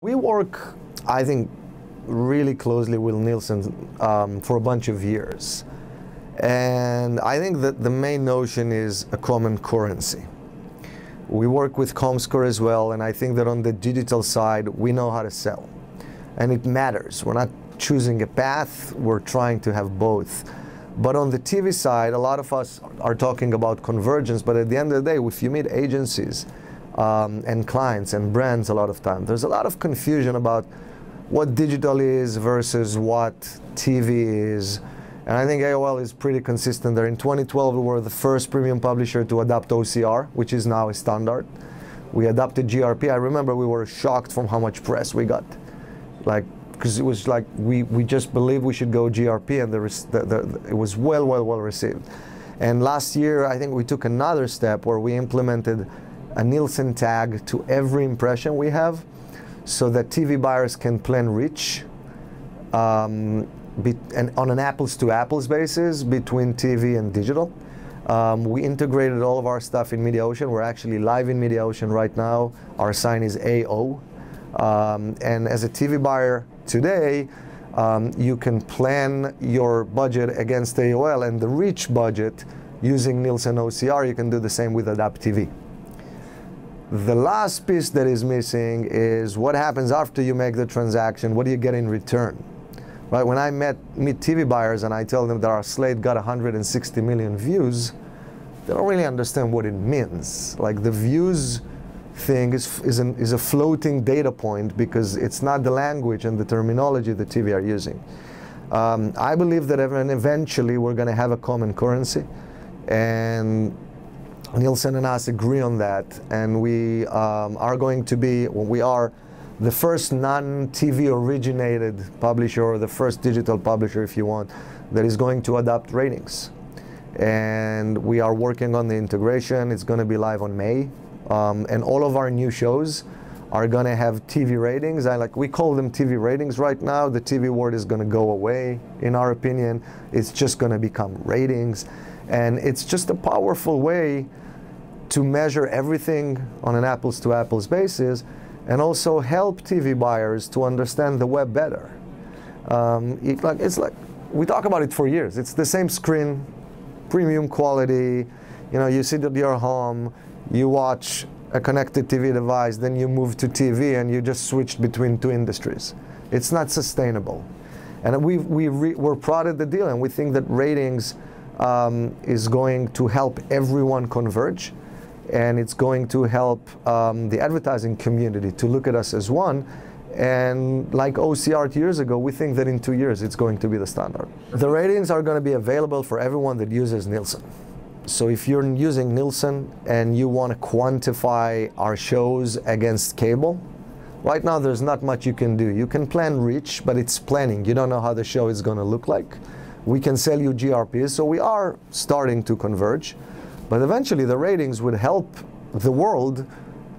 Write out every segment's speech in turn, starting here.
We work, I think, really closely with Nielsen for a bunch of years. And I think that the main notion is a common currency. We work with Comscore as well, and I think that on the digital side, we know how to sell. And it matters. We're not choosing a path, we're trying to have both. But on the TV side, a lot of us are talking about convergence, but at the end of the day, if you meet agencies and clients and brands a lot of time, there's a lot of confusion about what digital is versus what TV is. And I think AOL is pretty consistent there. In 2012, we were the first premium publisher to adopt OCR, which is now a standard. We adopted GRP. I remember we were shocked from how much press we got. Because it was like we just believed we should go GRP, and it was well received. And last year, I think we took another step where we implemented a Nielsen tag to every impression we have, so that TV buyers can plan reach and on an apples-to-apples basis between TV and digital. We integrated all of our stuff in MediaOcean. We're actually live in MediaOcean right now. Our sign is AO. And as a TV buyer today, you can plan your budget against AOL and the reach budget using Nielsen OCR. You can do the same with Adapt TV. The last piece that is missing is what happens after you make the transaction. What do you get in return? Right? When I meet TV buyers and I tell them that our slate got 160 million views, they don't really understand what it means. Like, the views thing is a floating data point because it's not the language and the terminology the TV are using. I believe that eventually we're going to have a common currency, and Nielsen and us agree on that, and we are going to be, well, we are the first non-TV originated publisher, or the first digital publisher, if you want, that is going to adopt ratings. And we are working on the integration. It's going to be live on May. And all of our new shows are going to have TV ratings. We call them TV ratings right now. The TV word is going to go away, in our opinion. It's just going to become ratings. And it's just a powerful way to measure everything on an apples-to-apples basis, and also help TV buyers to understand the web better. It's like we talk about it for years. It's the same screen, premium quality. You know, you sit at your home, you watch a connected TV device, then you move to TV, and you just switched between two industries. It's not sustainable. And we're proud of the deal, and we think that ratings is going to help everyone converge, and it's going to help the advertising community to look at us as one. And like OCR 2 years ago, we think that in 2 years it's going to be the standard. The ratings are going to be available for everyone that uses Nielsen. So if you're using Nielsen and you want to quantify our shows against cable, right now there's not much you can do. You can plan reach, but it's planning. You don't know how the show is going to look like. We can sell you GRPs, so we are starting to converge. But eventually the ratings would help the world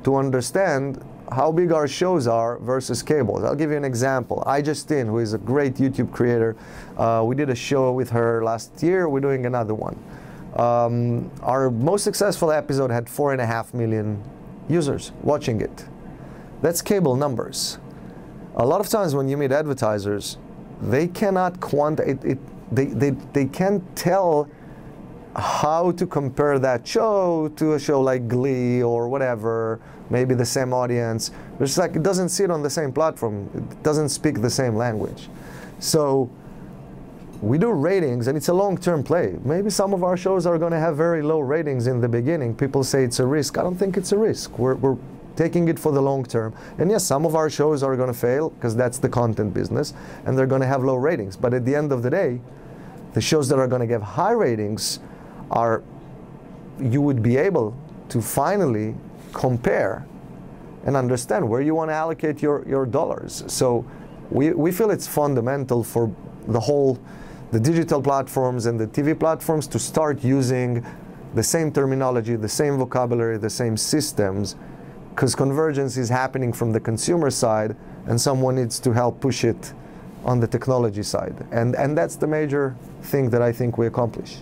to understand how big our shows are versus cable. I'll give you an example. Justine, who is a great YouTube creator, we did a show with her last year. We're doing another one. Our most successful episode had 4.5 million users watching it. That's cable numbers. A lot of times when you meet advertisers, they cannot they can't tell how to compare that show to a show like Glee or whatever, maybe the same audience. It's like it doesn't sit on the same platform. It doesn't speak the same language. So we do ratings, and it's a long-term play. Maybe some of our shows are going to have very low ratings in the beginning. People say it's a risk. I don't think it's a risk. We're taking it for the long term. And yes, some of our shows are going to fail because that's the content business, and they're going to have low ratings. But at the end of the day, the shows that are going to get high ratings are, you would be able to finally compare and understand where you want to allocate your dollars. So we feel it's fundamental for the digital platforms and the TV platforms to start using the same terminology, the same vocabulary, the same systems, because convergence is happening from the consumer side, and someone needs to help push it on the technology side. And that's the major thing that I think we accomplish.